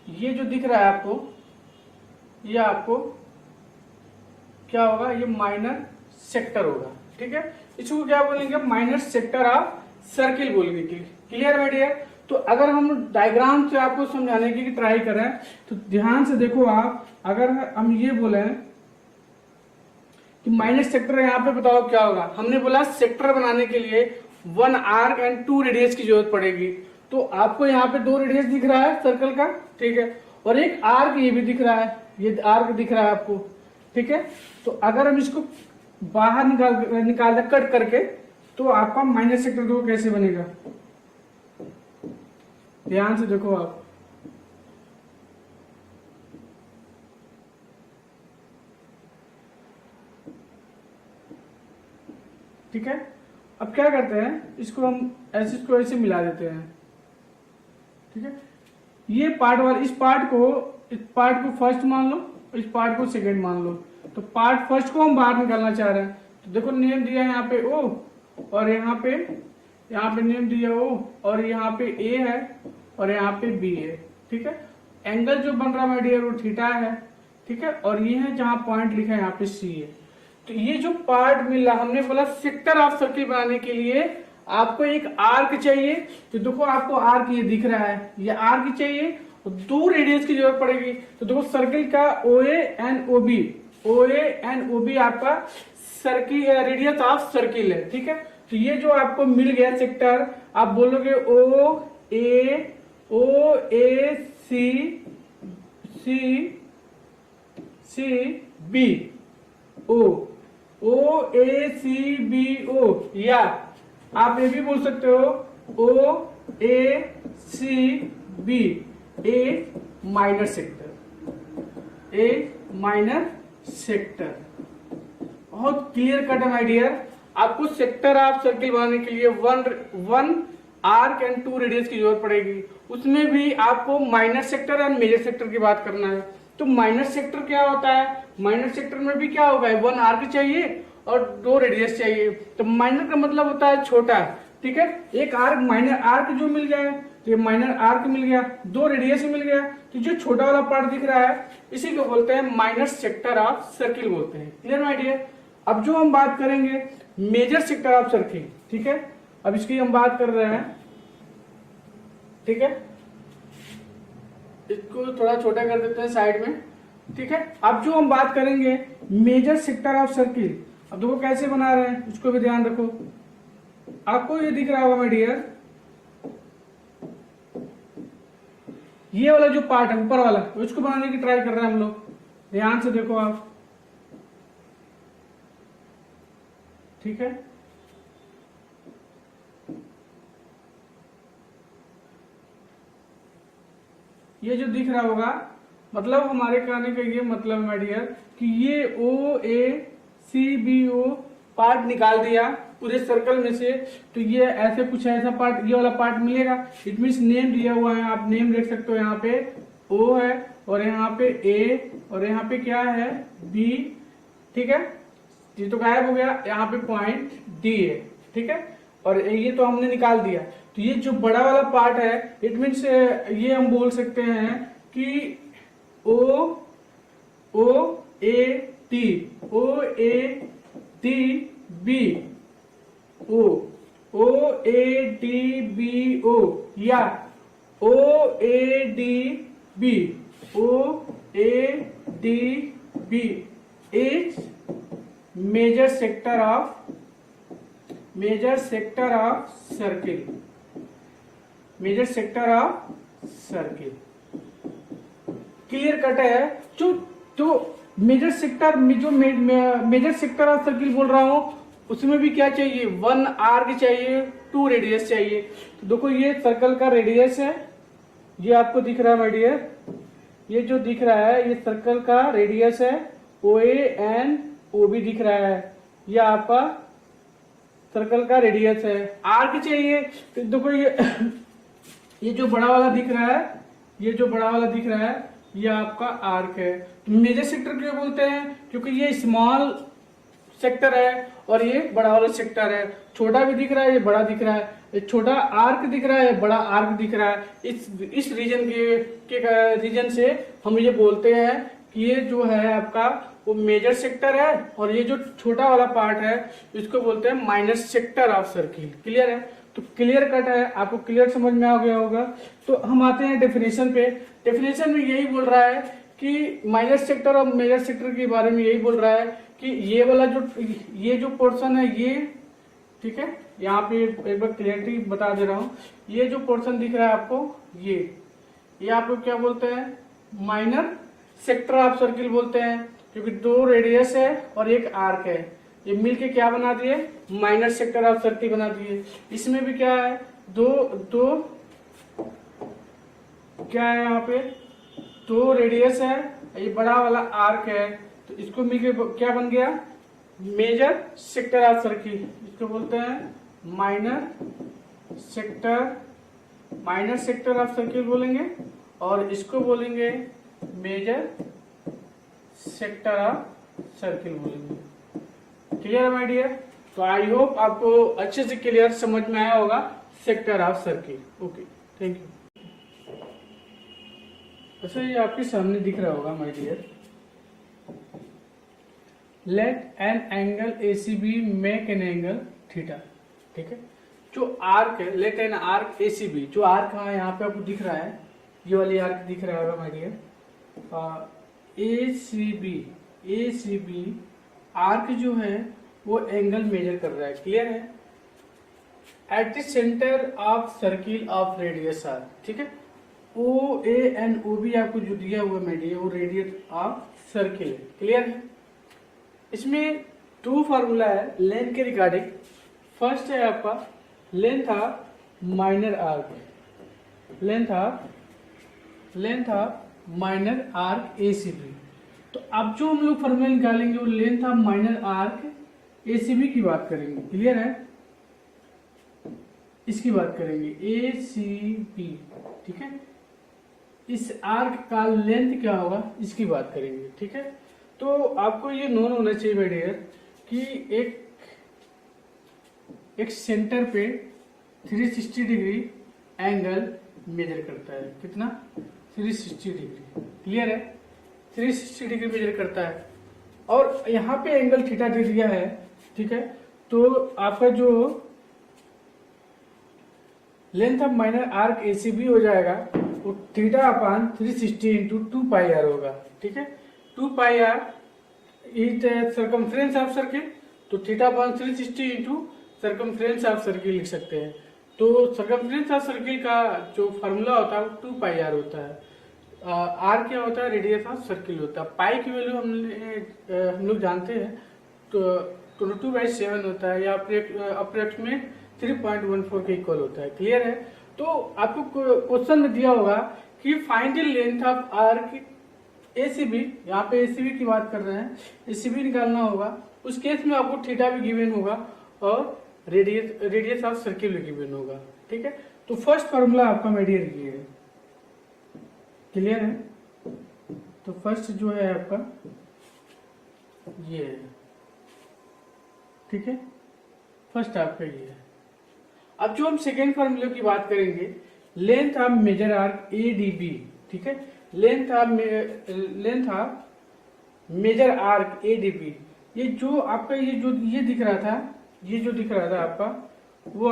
ये जो दिख रहा है आपको, ये आपको क्या होगा, ये माइनर सेक्टर होगा, ठीक है। इसको क्या बोलेंगे, माइनर सेक्टर ऑफ सर्किल बोलेंगे, क्लियर है डियर। तो अगर हम डायग्राम से आपको समझाने की ट्राई करें तो ध्यान से देखो आप, अगर हम ये बोले कि माइनर सेक्टर यहाँ पे बताओ क्या होगा, हमने बोला सेक्टर बनाने के लिए 1 आर्क एंड 2 रेडियस की जरूरत पड़ेगी। तो आपको यहाँ पे 2 रेडियस दिख रहा है सर्कल का, ठीक है, और एक आर्क ये भी दिख रहा है, ये आर्क दिख रहा है आपको, ठीक है। तो अगर हम इसको बाहर निकाल कट करके, तो आपका माइनर सेक्टर देखो कैसे बनेगा, ध्यान से देखो आप, ठीक है। अब क्या करते हैं, इसको हम ऐसे इसको ऐसे मिला देते हैं, ठीक है। ये पार्ट वाला, इस पार्ट को फर्स्ट मान लो, इस पार्ट को सेकंड मान लो। तो पार्ट फर्स्ट को हम बाहर निकालना चाह रहे हैं, तो देखो नेम दिया है यहाँ पे ओ, और यहाँ पे नेम दिया ओ, और यहाँ पे ए है और यहाँ पे बी है, ठीक है। एंगल जो बन रहा है डियर वो थीटा है, ठीक है। और ये है जहां पॉइंट लिखा है यहाँ पे सी है। तो ये जो पार्ट मिल रहा, हमने बोला सेक्टर ऑफ सर्किल बनाने के लिए आपको एक आर्क चाहिए। तो देखो आपको आर्क ये दिख रहा है, ये आर्क चाहिए, तो 2 रेडियस की जरूरत पड़ेगी। तो देखो सर्किल का OA एंड OB आपका सर्किल रेडियस ऑफ सर्किल है, ठीक है। तो ये जो आपको मिल गया सेक्टर, आप बोलोगे OACBO, या आप ये भी बोल सकते हो OACB, ए माइनर सेक्टर। बहुत क्लियर कट है माय डियर। आपको सेक्टर ऑफ सर्किल बनाने के लिए वन आर्क एंड 2 रेडियस की जरूरत पड़ेगी। उसमें भी आपको minor sector and major sector की बात करना है। तो माइनर सेक्टर क्या होता है, माइनर सेक्टर में भी क्या होगा, 1 आर्क चाहिए और 2 रेडियस चाहिए। तो माइनर का मतलब होता है छोटा, ठीक है। एक आर्क, माइनर आर्क जो मिल जाए, तो ये माइनर आर्क मिल गया, 2 रेडियस मिल गया, तो जो छोटा वाला पार्ट दिख रहा है इसी को बोलते हैं माइनर सेक्टर ऑफ सर्किल बोलते हैं। Clear my dear. अब जो हम बात करेंगे मेजर सेक्टर ऑफ सर्किल, ठीक है। अब इसकी हम बात कर रहे हैं, ठीक है। इसको थोड़ा छोटा कर देते हैं साइड में, ठीक है। अब जो हम बात करेंगे मेजर सेक्टर ऑफ सर्किल, अब देखो कैसे बना रहे हैं, उसको भी ध्यान रखो। आपको ये दिख रहा होगा माय डियर, ये वाला जो पार्ट है ऊपर वाला, उसको बनाने की ट्राई कर रहे हैं हम लोग। ध्यान से देखो आप, ठीक है। ये जो दिख रहा होगा, मतलब हमारे कहने का ये मतलब है माय डियर कि ये OACBO पार्ट निकाल दिया पूरे सर्कल में से, तो ये ऐसे कुछ ऐसा पार्ट, ये वाला पार्ट मिलेगा। इट मीन्स नेम दिया हुआ है, आप नेम देख सकते हो, यहाँ पे O है और यहाँ पे A और यहाँ पे क्या है B, ठीक है। ये तो गायब हो गया, यहाँ पे पॉइंट D है, ठीक है। और ये तो हमने निकाल दिया। तो ये जो बड़ा वाला पार्ट है, इट मीन्स ये हम बोल सकते हैं कि OADBO या OADB is major sector of circle. Clear cut है। जो मेजर सेक्टर में, जो मेजर सेक्टर ऑफ सर्किल बोल रहा हूं, उसमें भी क्या चाहिए, 1 आर्क चाहिए, 2 रेडियस चाहिए। तो देखो ये सर्कल का रेडियस है, ये आपको दिख रहा है माय डियर, ये जो दिख रहा है ये सर्कल का रेडियस है, OA एंड OB दिख रहा है, ये आपका सर्कल का रेडियस है। आर्क चाहिए, तो देखो ये जो बड़ा वाला दिख रहा है, ये जो बड़ा वाला दिख रहा है, ये आपका आर्क है। तो मेजर सेक्टर क्यों बोलते हैं, क्योंकि ये स्मॉल सेक्टर है और ये बड़ा वाला सेक्टर है। छोटा भी दिख रहा है, ये बड़ा दिख रहा है, ये छोटा आर्क दिख रहा है, बड़ा आर्क दिख रहा है। इस रीजन के रीजन से हम ये बोलते हैं कि ये जो है आपका वो मेजर सेक्टर है, और ये जो छोटा वाला पार्ट है इसको बोलते हैं minor sector of circle. Clear है। तो क्लियर कट है, आपको क्लियर समझ में आ गया होगा। तो हम आते हैं डेफिनेशन पे। डेफिनेशन में यही बोल रहा है कि माइनर सेक्टर और मेजर सेक्टर के बारे में यही बोल रहा है कि ये वाला ये जो पोर्शन है ये, ठीक है, यहाँ पे एक बार क्लियरिटी बता दे रहा हूँ। ये जो पोर्शन दिख रहा है आपको, ये आपको क्या बोलते हैं, माइनर सेक्टर ऑफ सर्किल बोलते हैं, क्योंकि 2 रेडियस है और 1 आर्क है। ये मिलके क्या बना दिए, माइनर सेक्टर ऑफ सर्किल बना दिए। इसमें भी क्या है, दो क्या है, यहाँ पे 2 रेडियस है, ये बड़ा वाला आर्क है, तो इसको मिलके क्या बन गया, मेजर सेक्टर ऑफ सर्किल, इसको बोलते हैं माइनर सेक्टर ऑफ सर्किल बोलेंगे, और इसको बोलेंगे मेजर सेक्टर ऑफ सर्किल बोलेंगे। क्लियर है माय डियर? तो आई होप आपको अच्छे से क्लियर समझ में आया होगा sector of circle. Okay, thank you. अच्छा, ये आपके सामने दिख रहा होगा my dear, let an angle ACB make an angle theta. ठीक है, जो आर्क है, लेट एन आर्क ACB, जो आर्क है यहाँ पे आपको दिख रहा है, ये वाली आर्क दिख रहा होगा माय डियर, ACB आर्क जो है वो एंगल मेजर कर रहा है। क्लियर है? At the centre of circle of radius r. ठीक है, OA और OB आपको जो दिया हुआ है वो रेडियस ऑफ सर्किल है। क्लियर है? इसमें 2 फार्मूला है लेंथ के रिगार्डिंग। फर्स्ट है आपका length of minor arc, length of minor arc ACB। तो अब जो हम लोग फार्मूला निकालेंगे वो length of minor arc ACB की बात करेंगे। क्लियर है? इसकी बात करेंगे ACB। ठीक है, इस आर्क का लेंथ क्या होगा इसकी बात करेंगे। ठीक है, तो आपको ये नोन होना चाहिए मेरे डियर कि एक सेंटर पे 360 डिग्री एंगल मेजर करता है। कितना? 360 डिग्री। क्लियर है? 360 डिग्री मेजर करता है, और यहाँ पे एंगल थीटा दे दिया है। ठीक है, तो आपका जो length of minor arc ACB हो जाएगा वो theta upon 360 into 2 pi r होगा। ठीक है, 2 pi r is circumference of circle, तो theta upon 360 into circumference of circle लिख सकते हैं। तो सर्कमफ्रेंस ऑफ सर्किल का जो फार्मूला होता है वो 2 पाई आर होता है। आर क्या होता है? रेडियस ऑफ सर्किल होता है। पाई की वैल्यू हम लोग जानते हैं, तो 2/7 होता है, या अप्रोक्सीमेट 3.14 के इक्वल होता है। क्लियर है? तो आपको क्वेश्चन में दिया होगा कि find the length of arc ACB, यहाँ पे ACB की बात कर रहे हैं, ACB निकालना होगा। उस केस में आपको थीटा भी गिवन होगा और रेडियस ऑफ सर्किल भी गिवन होगा। ठीक है, तो फर्स्ट फार्मूला आपका मेडियर ये है। क्लियर है? तो फर्स्ट जो है आपका ये है। ठीक है, फर्स्ट आपका ये है। अब जो हम सेकेंड फार्मूले की बात करेंगे, length of major arc ADB। ठीक है, length of major arc ADB, ये जो आपका ये दिख रहा था, ये जो दिख रहा था आपका वो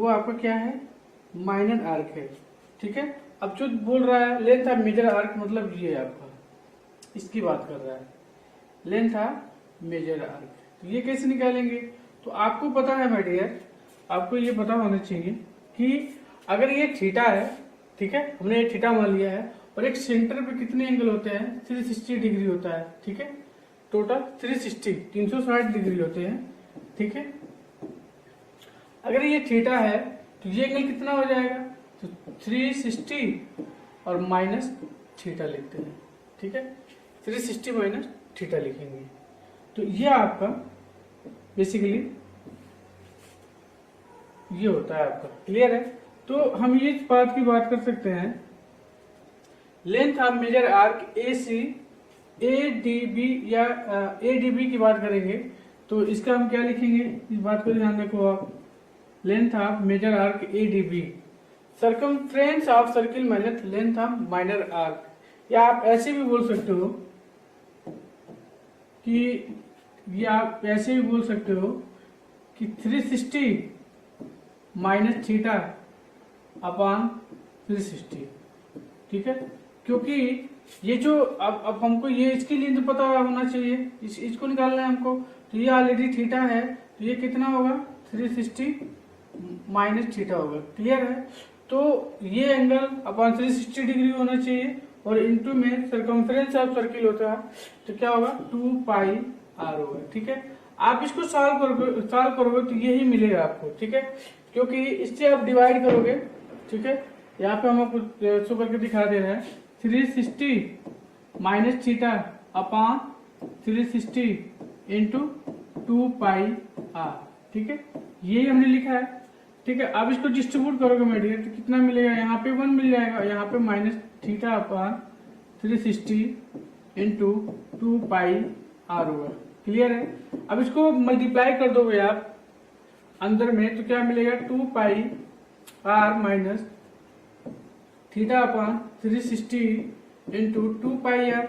आपका क्या है? माइनर आर्क है। ठीक है, अब जो बोल रहा है लेंथ ऑफ मेजर आर्क, मतलब ये आपका इसकी बात कर रहा है, लेंथ ऑफ मेजर आर्क। तो ये कैसे निकालेंगे? तो आपको पता है माय डियर, आपको ये पता होना चाहिए कि अगर ये थीटा है, ठीक है, हमने ये थीटा मान लिया है, और एक सेंटर पे कितने एंगल होते हैं? 360 डिग्री होता है। ठीक है, टोटल 360 डिग्री होते हैं। ठीक है, अगर ये थीटा है तो ये एंगल कितना हो जाएगा? तो 360 और माइनस थीटा लिखते हैं। ठीक है, 360 माइनस थीटा लिखेंगे, तो ये आपका बेसिकली ये होता है आपका। क्लियर है? तो हम ये बात की बात कर सकते हैं, length of major arc ADB या ADB की बात करेंगे, तो इसका हम क्या लिखेंगे? इस बात को ध्यान रखो आप, length of major arc ADB, circumference of circle minus length of minor arc. या आप ऐसे भी बोल सकते हो कि ऐसे भी बोल सकते हो कि 360 माइनस थीटा अपान 360। ठीक है, क्योंकि ये जो अब हमको ये इसके लिए तो पता होना चाहिए, इसको निकालना है हमको। तो ये ऑलरेडी थीटा है, तो ये कितना होगा? 360 माइनस थीटा होगा। क्लियर है? तो ये एंगल अपॉन 360 डिग्री होना चाहिए, और इनटू में सर्कमफ्रेंस ऑफ सर्किल होता है, तो क्या होगा? 2 पाई आर होगा। ठीक है, आप इसको सॉल्व करोगे तो यही मिलेगा आपको। ठीक है, क्योंकि इससे आप डिवाइड करोगे। ठीक है, यहाँ पे हम आपको शो करके दिखा दे रहे हैं, 360 minus theta upon 360 into 2 pi r. ठीक है, यही हमने लिखा है। ठीक है, अब इसको डिस्ट्रीब्यूट करोगे मेरे डियर तो कितना मिलेगा, यहाँ पे 1 मिल जाएगा, यहाँ पे minus theta upon 360 into 2 pi r होगा। क्लियर है। अब इसको मल्टीप्लाई कर दोगे आप अंदर में तो क्या मिलेगा, 2 pi r minus theta upon 360 into 2 pi r.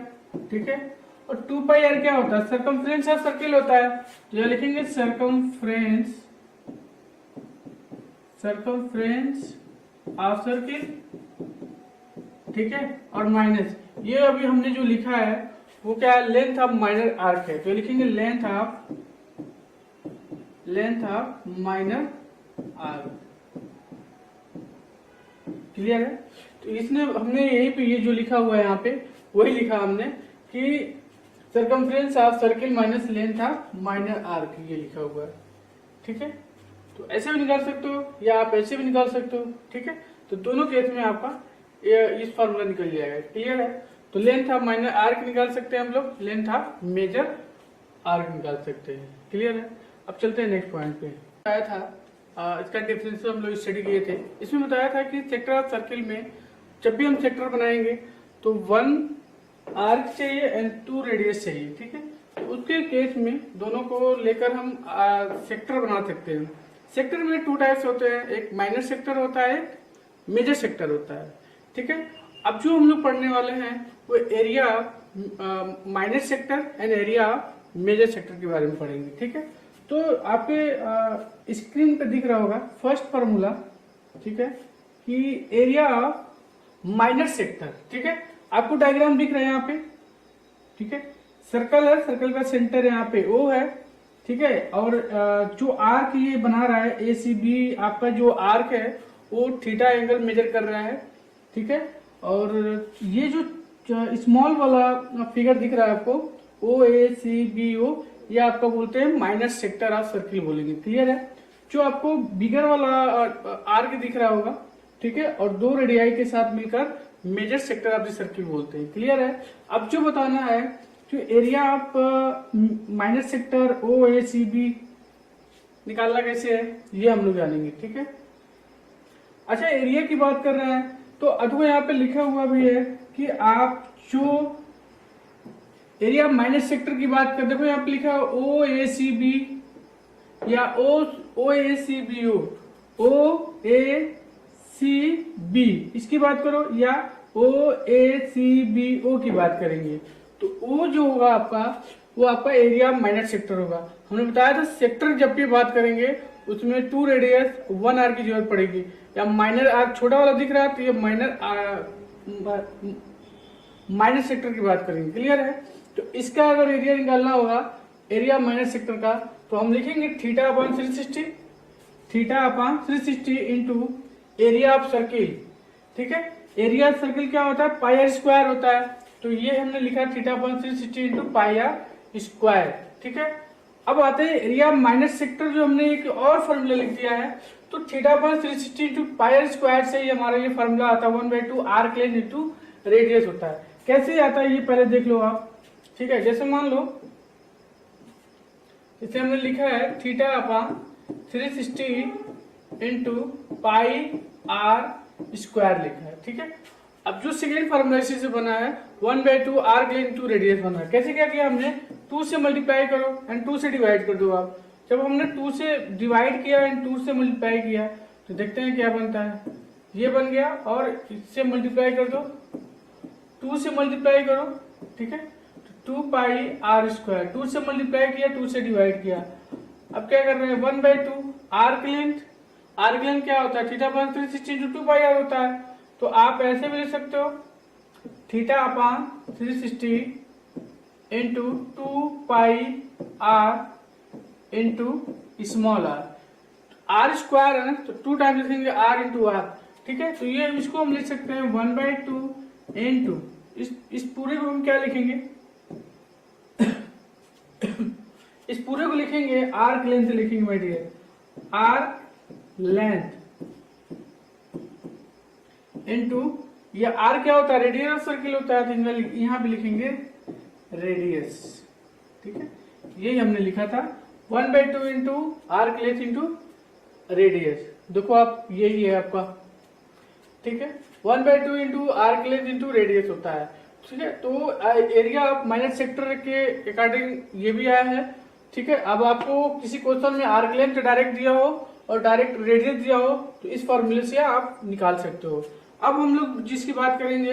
ठीक है, और 2 पाई आर क्या होता है, सर्कमफ्रेंस ऑफ सर्किल होता है। तो यहां लिखेंगे सर्कमफ्रेंस ऑफ सर्किल। ठीक है, और माइनस ये अभी हमने जो लिखा है वो क्या है, लेंथ ऑफ माइनर आर्क है। तो लिखेंगे length of minor arc. Clear है। तो इसने हमने यहीं पे ये जो लिखा हुआ है यहाँ पे वही लिखा हमने कि circumference of circle minus length of minor arc, ये लिखा हुआ है। ठीक है, तो ऐसे भी निकाल सकते हो या आप ऐसे भी निकाल सकते हो। ठीक है, तो दोनों केस में आपका इस फॉर्मूला निकल जाएगा। क्लियर है। तो लेंथ ऑफ माइनर आर्क निकाल सकते हैं हम लोग, लेंथ ऑफ मेजर आर्क निकाल सकते हैं। क्लियर है। अब चलते हैं नेक्स्ट पॉइंट पे। आया था इसका डिफरेंशियल हम लोग स्टडी किए थे। इसमें बताया था कि सेक्टर ऑफ सर्किल में जब भी हम सेक्टर बनाएंगे तो 1 आर्क चाहिए एंड 2 रेडियस चाहिए। ठीक है, तो उसके केस में दोनों को लेकर हम सेक्टर बना सकते हैं। सेक्टर में 2 टाइप्स होते हैं, एक माइनर सेक्टर होता है, एक मेजर सेक्टर होता है। ठीक है, अब जो हम लोग पढ़ने वाले हैं वो area minor sector and area major sector के बारे में पढ़ेंगे। ठीक है, तो आपके स्क्रीन पे दिख रहा होगा फर्स्ट फार्मूला। ठीक है, कि एरिया माइनर सेक्टर। ठीक है, आपको डायग्राम दिख रहा है यहाँ पे। ठीक है, सर्कल है, सर्कल का सेंटर यहाँ पे ओ है। ठीक है, और जो आर्क ये बना रहा है ACB, आपका जो आर्क है वो थीटा एंगल मेजर कर रहा है। ठीक है, और ये जो स्मॉल वाला फिगर दिख रहा है आपको OACBO, ये आपका बोलते हैं माइनर सेक्टर ऑफ सर्किल बोलेंगे। क्लियर है। जो आपको बिगर वाला आर्क दिख रहा होगा, ठीक है, और 2 रेडियाई के साथ मिलकर major sector of the circle बोलते हैं। क्लियर है। अब जो बताना है जो area of minor sector OACB निकालना कैसे है ये हम लोग जानेंगे। ठीक है, अच्छा एरिया की बात कर रहे हैं तो अथवा यहाँ पे लिखा हुआ भी है कि आप जो एरिया माइनर सेक्टर की बात कर, देखो यहाँ पे लिखा है OACB या OACBO, OACB इसकी बात करो या OACBO की बात करेंगे तो O जो होगा आपका वो आपका एरिया माइनर सेक्टर होगा। हमने बताया था सेक्टर जब भी बात करेंगे उसमें 2 रेडियस 1 आर्क की जरूरत पड़ेगी। या माइनर आर्क छोटा वाला दिख रहा है तो ये माइनर सेक्टर की बात करेंगे। क्लियर है। तो इसका अगर एरिया निकालना होगा एरिया माइनर सेक्टर का तो हम लिखेंगे theta upon 360 into area of circle. ठीक है, एरिया ऑफ सर्किल क्या होता है, पाई आर स्क्वायर होता है। तो ये हमने लिखा theta upon 360 into pi r square. ठीक है, अब आते हैं एरिया माइनर सेक्टर, जो हमने एक और फॉर्मूला लिख दिया है तो theta upon 360 into pi r square से ही हमारा ये फॉर्मूला आता है 1/2 आर्क लेंथ इंटू रेडियस होता है। कैसे आता है ये पहले देख लो आप। ठीक है, जैसे मान लो इसे हमने लिखा है theta upon 360 into pi r square लिखा है। ठीक है, अब जो सेकेंड फॉर्मूला इसी से बना है 1/2 आर्क लेंथ इंटू रेडियस बना है। कैसे क्या किया हमने, 2 से मल्टीप्लाई करो एंड 2 से डिवाइड कर दो। आप जब हमने 2 से डिवाइड किया एंड 2 से मल्टीप्लाई किया तो देखते हैं क्या बनता है, ये बन गया। और इससे मल्टीप्लाई कर दो, 2 से मल्टीप्लाई करो। ठीक है, 2 पाई आर स्क्वायर, 2 से मल्टीप्लाई किया 2 से डिवाइड किया। अब क्या कर रहे हैं 1/2 आर्क लेंथ। आर्क लेंथ क्या होता है, theta upon 360 into 2 pi r होता है। तो आप ऐसे भी लिख सकते हो theta upon 360 into 2 pi r into small r square है ना तो 2 टाइम लिखेंगे आर इंटू आर। ठीक है, तो ये इसको हम लिख सकते हैं 1/2 इंटू इस पूरे को हम क्या लिखेंगे इस पूरे को लिखेंगे आर्क लेंथ लिखेंगे my dear, arc length into ये आर क्या होता है, रेडियस ऑफ सर्किल होता है। तो यहाँ भी लिखेंगे रेडियस। ठीक है, यही हमने लिखा था 1/2 into arc length into radius. देखो आप यही है आपका, ठीक है, 1/2 into arc length into radius होता है, ठीक है। तो एरिया ऑफ माइनर सेक्टर के अकॉर्डिंग ये भी आया है, ठीक है। अब आपको किसी क्वेश्चन में आर्क लेंथ डायरेक्ट दिया हो और डायरेक्ट रेडियस दिया हो तो इस फॉर्मूले से आप निकाल सकते हो। अब हम लोग जिसकी बात करेंगे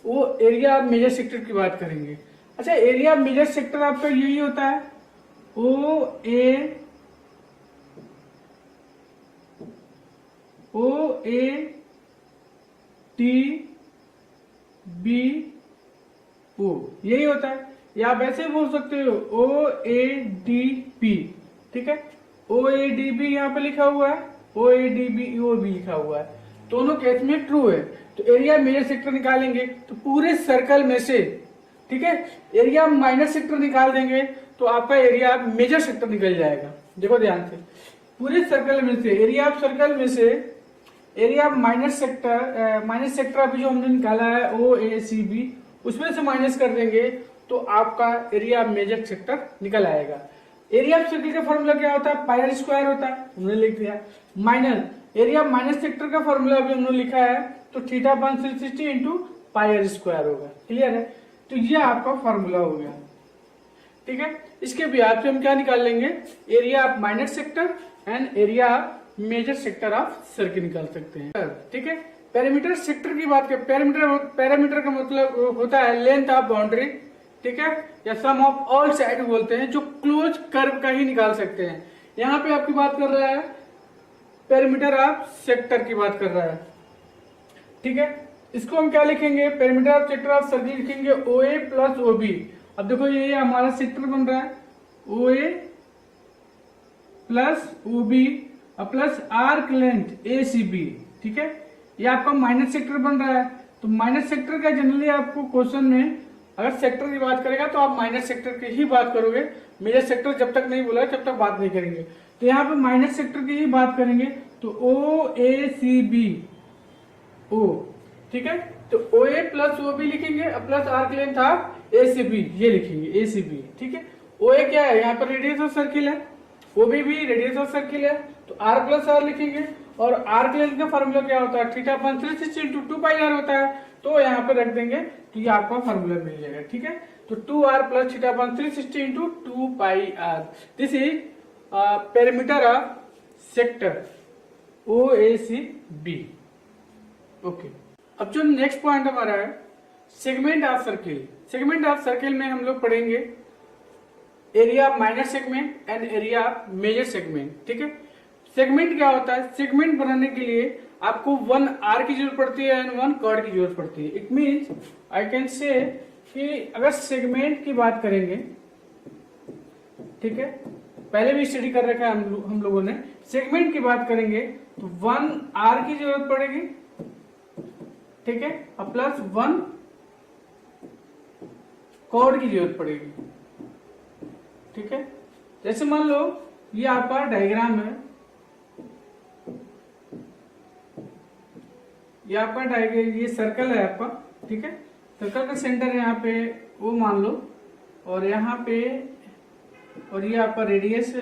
वो एरिया ऑफ मेजर सेक्टर की बात करेंगे। अच्छा, एरिया ऑफ मेजर सेक्टर आपका यही होता है O A T B O, यही होता है। या आप ऐसे बोल सकते हो ओ ए डी पी, ठीक है। ओ ए डी बी यहाँ पे लिखा हुआ है, ओ ए डी बी ओ भी लिखा हुआ है, दोनों केस में ट्रू है। तो एरिया मेजर सेक्टर निकालेंगे तो पूरे सर्कल में से, ठीक है, एरिया माइनर सेक्टर निकाल देंगे तो आपका एरिया मेजर सेक्टर निकल जाएगा। देखो ध्यान से, पूरे सर्कल में से एरिया ऑफ सर्कल में से एरिया माइनर सेक्टर अभी जो हमने निकाला है ओ ए सी बी, उसमें से माइनस कर देंगे तो आपका एरिया मेजर सेक्टर निकल आएगा। एरिया ऑफ सर्कल का फॉर्मूला क्या होता है? पाई स्क्वायर होता है, हमने लिख दिया। माइनस एरिया माइनस सेक्टर का फॉर्मूला अभी हमने लिखा है तो θ/360 इंटू पाई स्क्वायर होगा। क्लियर है? तो ये आपका फॉर्मूला हो गया, ठीक है। इसके ब्याज से हम क्या निकाल लेंगे? Area of minor sector and area of major sector of circle निकाल सकते हैं, ठीक है। पेरीमीटर सेक्टर की बात करें, पैरामीटर का मतलब होता है लेंथ ऑफ बाउंड्री, ठीक है, या सम ऑफ ऑल साइड बोलते हैं, जो क्लोज कर्व का ही निकाल सकते हैं। यहाँ पे आपकी बात कर रहा है पेरीमीटर ऑफ सेक्टर की बात कर रहा है, ठीक है। इसको हम क्या लिखेंगे? Perimeter of sector of circle लिखेंगे ओ ए प्लस ओ बी। अब देखो ये हमारा सेक्टर बन रहा है O A plus O B plus arc length A C B, ठीक है। ये आपका माइनस सेक्टर बन रहा है। तो माइनस सेक्टर का जनरली आपको क्वेश्चन में अगर सेक्टर की बात करेगा तो आप माइनस सेक्टर की ही बात करोगे, मेजर सेक्टर जब तक नहीं बोला तब तक बात नहीं करेंगे। तो यहाँ पे माइनस सेक्टर की ही बात करेंगे तो ओ ए सी बी ओ, ठीक है। तो O A plus O B लिखेंगे plus arc length of A C B, ये लिखेंगे ए सी बी, ठीक है। ओ ए क्या है? यहाँ पर रेडियस ऑफ सर्किल है, ओ बी भी रेडियस ऑफ सर्किल है, तो आर प्लस आर लिखेंगे। और आर्क लेंथ का फॉर्मूला क्या होता है? θ/360 इंटू 2πr होता है, तो यहाँ पे रख देंगे तो ये आपका फॉर्मूला मिल जाएगा, ठीक है। तो 2r plus θ/360 into 2πr, this is perimeter of sector O A C B, okay. अब जो नेक्स्ट पॉइंट हमारा है segment of circle. Segment of circle में हम लोग पढ़ेंगे area minor segment and area major segment, ठीक है। सेगमेंट क्या होता है? सेगमेंट बनाने के लिए आपको 1 आर की जरूरत पड़ती है एंड 1 कॉर्ड की जरूरत पड़ती है। It means I can say कि अगर सेगमेंट की बात करेंगे, ठीक है, पहले भी स्टडी कर रखा है हम लोगों ने। सेगमेंट की बात करेंगे तो 1 आर की जरूरत पड़ेगी, ठीक है, और प्लस 1 कॉर्ड की जरूरत पड़ेगी, ठीक है। जैसे मान लो ये आपका डायग्राम है, ये आपका डायग्राम, ये सर्कल है आपका, ठीक है। सर्कल का सेंटर है यहाँ पे वो मान लो, और यहाँ पे, और ये आपका रेडियस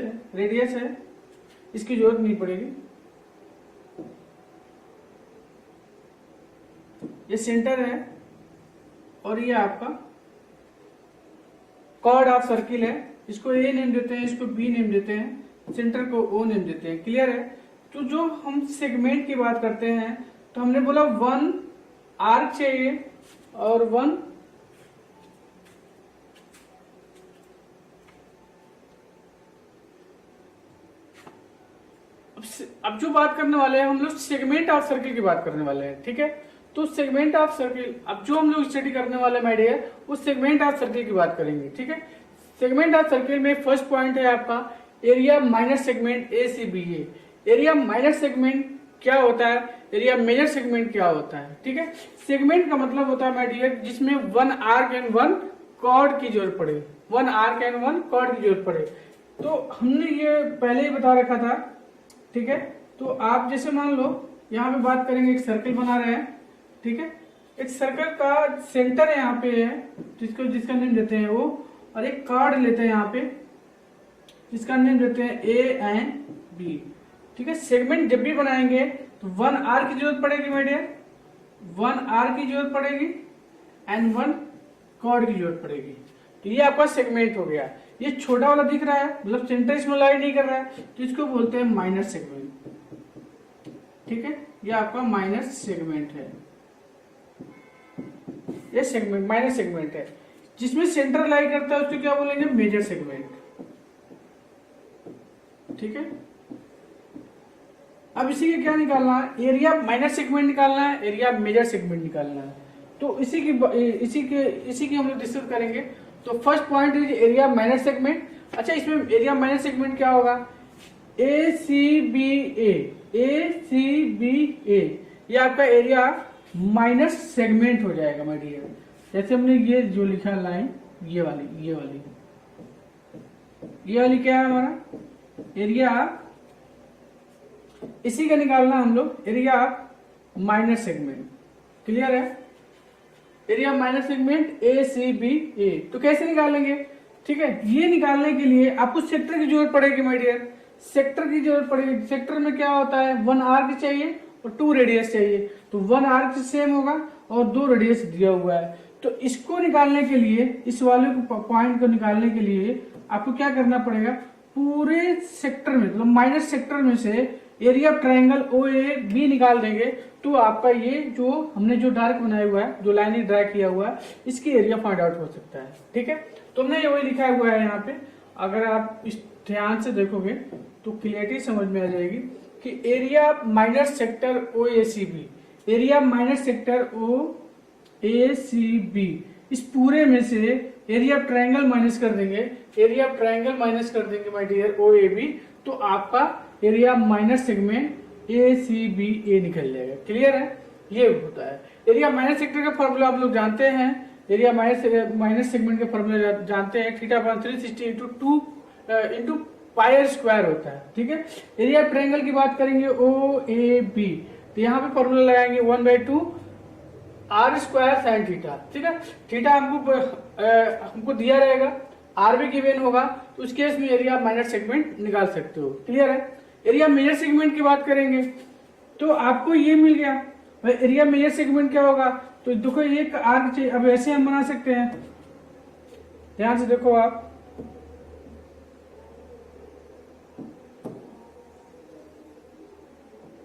है, इसकी जरूरत नहीं पड़ेगी। ये सेंटर है और ये आपका कॉर्ड ऑफ सर्किल है, इसको ए नेम देते हैं, इसको बी नेम देते हैं, सेंटर को ओ नेम देते हैं। क्लियर है? तो जो हम सेगमेंट की बात करते हैं तो हमने बोला 1 आर्क चाहिए और 1 अब जो बात करने वाले हैं हम लोग सेगमेंट ऑफ सर्किल की बात करने वाले हैं, ठीक है। तो सेगमेंट ऑफ सर्किल, अब जो हम लोग स्टडी करने वाले हैं माय डियर, उस सेगमेंट ऑफ सर्किल की बात करेंगे, ठीक है। सेगमेंट ऑफ सर्किल में फर्स्ट पॉइंट है आपका area minor segment A C B A. Area minor segment क्या होता है, एरिया मेजर सेगमेंट क्या होता है, ठीक है। सेगमेंट का मतलब होता है माय डियर जिसमें 1 आर्क एंड 1 कॉर्ड की जरूरत पड़े, 1 आर्क एंड 1 कॉर्ड की जरूरत पड़े। तो हमने ये पहले ही बता रखा था, ठीक है। तो आप जैसे मान लो यहाँ पे बात करेंगे, एक सर्कल बना रहे हैं, ठीक है। एक सर्कल का सेंटर यहाँ पे है जिसका नेम देते हैं वो, और एक कॉर्ड लेते हैं यहाँ पे, जिसका नेम देते हैं ए एंड बी। ठीक है, सेगमेंट जब भी बनाएंगे तो 1 आर की जरूरत पड़ेगी माय डियर, 1 आर की जरूरत पड़ेगी एंड 1 कॉर्ड की जरूरत पड़ेगी। तो ये आपका सेगमेंट हो गया। ये छोटा वाला दिख रहा है, मतलब सेंटर इसमें लाई नहीं कर रहा है, तो इसको बोलते हैं माइनर सेगमेंट। ठीक है, ये आपका माइनर सेगमेंट है, ये सेगमेंट माइनर सेगमेंट है। जिसमें सेंटर लाई करता है उसको क्या बोलेंगे, मेजर सेगमेंट। ठीक है, अब इसी के क्या निकालना है, एरिया माइनर सेगमेंट निकालना है, एरिया मेजर सेगमेंट निकालना है। तो इसी की हम लोग डिस्कस करेंगे। तो first point is area minor segment. अच्छा, इसमें एरिया माइनर सेगमेंट क्या होगा, ए सी बी ए, ये आपका एरिया माइनर सेगमेंट हो जाएगा माय डियर। जैसे हमने ये जो लिखा लाइन, ये वाली क्या है हमारा एरिया, इसी का निकालना हम लोग एरिया माइनर सेगमेंट। क्लियर है, area minor segment A C B A. तो कैसे निकालेंगे, ठीक है, ये निकालने के लिए आपको सेक्टर की जरूरत पड़ेगी माय डियर, सेक्टर की जरूरत पड़ेगी। सेक्टर में क्या होता है, 1 आर्क चाहिए और 2 रेडियस चाहिए। तो 1 आर्क सेम होगा और 2 रेडियस दिया हुआ है। तो इसको निकालने के लिए, इस वाले पॉइंट को निकालने के लिए आपको क्या करना पड़ेगा, पूरे सेक्टर में, मतलब माइनर सेक्टर में से area triangle O A B निकाल देंगे। तो आपका ये जो हमने जो डार्क बनाया हुआ है, जो लाइन ड्रा किया हुआ है, इसकी एरिया फाइंड आउट हो सकता है। ठीक है, तो हमने ये वही लिखा हुआ है यहाँ पे। अगर आप इस ध्यान से देखोगे तो क्लियरिटी समझ में आ जाएगी कि area minor sector O A C B, area minor sector O A C B, इस पूरे में से एरिया ट्रायंगल माइनस कर देंगे, एरिया ट्रायंगल माइनस कर देंगे my dear O A B. तो आपका area minor segment A C B A निकल जाएगा। क्लियर है, ये होता है एरिया माइनर सेक्टर का फॉर्मूला आप लोग जानते हैं। एरिया माइनर सेगमेंट का फॉर्मूला जानते हैं, θ/360 इंटू पाई आर स्क्वायर होता है। ठीक है, एरिया ट्रायंगल की बात करेंगे ओ ए बी, तो यहाँ पे फॉर्मूला लगाएंगे 1/2 आर स्क्वायर साइन थीटा। ठीक है, थीटा हमको दिया रहेगा, आर भी गिवन होगा, तो उस केस में एरिया माइनर सेगमेंट निकाल सकते हो। क्लियर है, एरिया मेजर सेगमेंट की बात करेंगे तो आपको ये मिल गया। एरिया मेजर सेगमेंट क्या होगा, तो देखो एक आर्क चाहिए। अब ऐसे हम बना सकते हैं, ध्यान से देखो आप,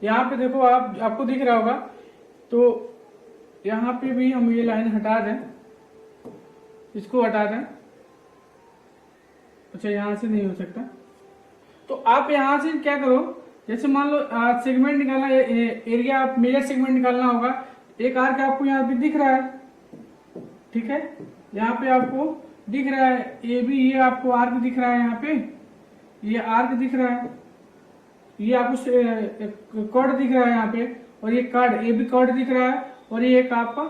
यहाँ पे देखो आप, आपको दिख रहा होगा। तो यहाँ पे भी हम ये लाइन हटा दें, इसको हटा दें। अच्छा, यहाँ से नहीं हो सकता, तो आप यहाँ से क्या करो, जैसे मान लो सेगमेंट निकालना, एरिया मेजर सेगमेंट निकालना होगा। एक आर्क आपको यहाँ पे दिख रहा है, ठीक है, यहाँ पे आपको दिख रहा है ए बी, ये आपको आर्क दिख रहा है, यहाँ पे ये आर्क दिख रहा है, ये आपको कॉर्ड दिख रहा है यहाँ पे, और ये कॉर्ड ए बी कॉर्ड दिख रहा है, और ये एक आपका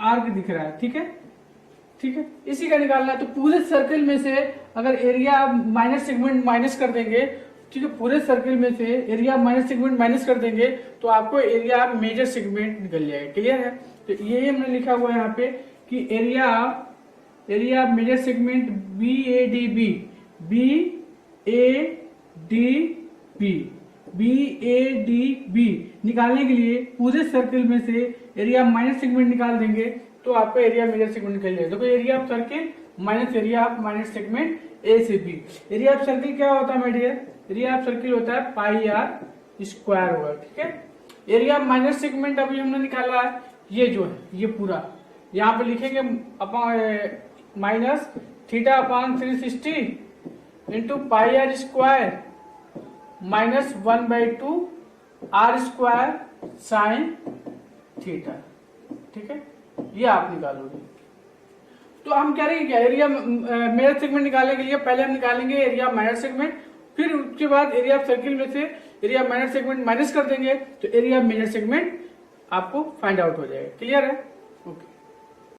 आर्क दिख रहा है। ठीक है, ठीक है, इसी का निकालना है। तो पूरे सर्कल में से अगर एरिया माइनस सेगमेंट माइनस कर देंगे, ठीक है, पूरे सर्कल में से एरिया माइनस सेगमेंट माइनस कर देंगे तो आपको एरिया मेजर सेगमेंट निकल जाएगा। क्लियर है, तो ये हमने लिखा हुआ है यहाँ पे कि area major segment B A D B, B A D B निकालने के लिए पूरे सर्कल में से एरिया माइनस सेगमेंट निकाल देंगे तो आपका एरिया मेजर सेगमेंट निकल जाएगा। देखो area of circle minus area of minus segment A से बी। एरिया ऑफ सर्किल क्या होता है my dear, area of circle होता है पाई आर स्क्वायर होगा। ठीक है, एरिया माइनस सेगमेंट अभी हमने निकाला है, ये जो है ये पूरा यहाँ पे लिखेंगे upon minus θ/360 into pi r square minus 1/2 r square sine theta. ठीक है, ये आप निकालोगे। तो हम कह रहे हैं क्या, एरिया मेजर सेगमेंट निकालने के लिए पहले हम निकालेंगे एरिया माइनर सेगमेंट, फिर उसके बाद एरिया ऑफ सर्किल में से एरिया माइनर सेगमेंट माइनस कर देंगे तो एरिया मेजर सेगमेंट आपको फाइंड आउट हो जाएगा। क्लियर है।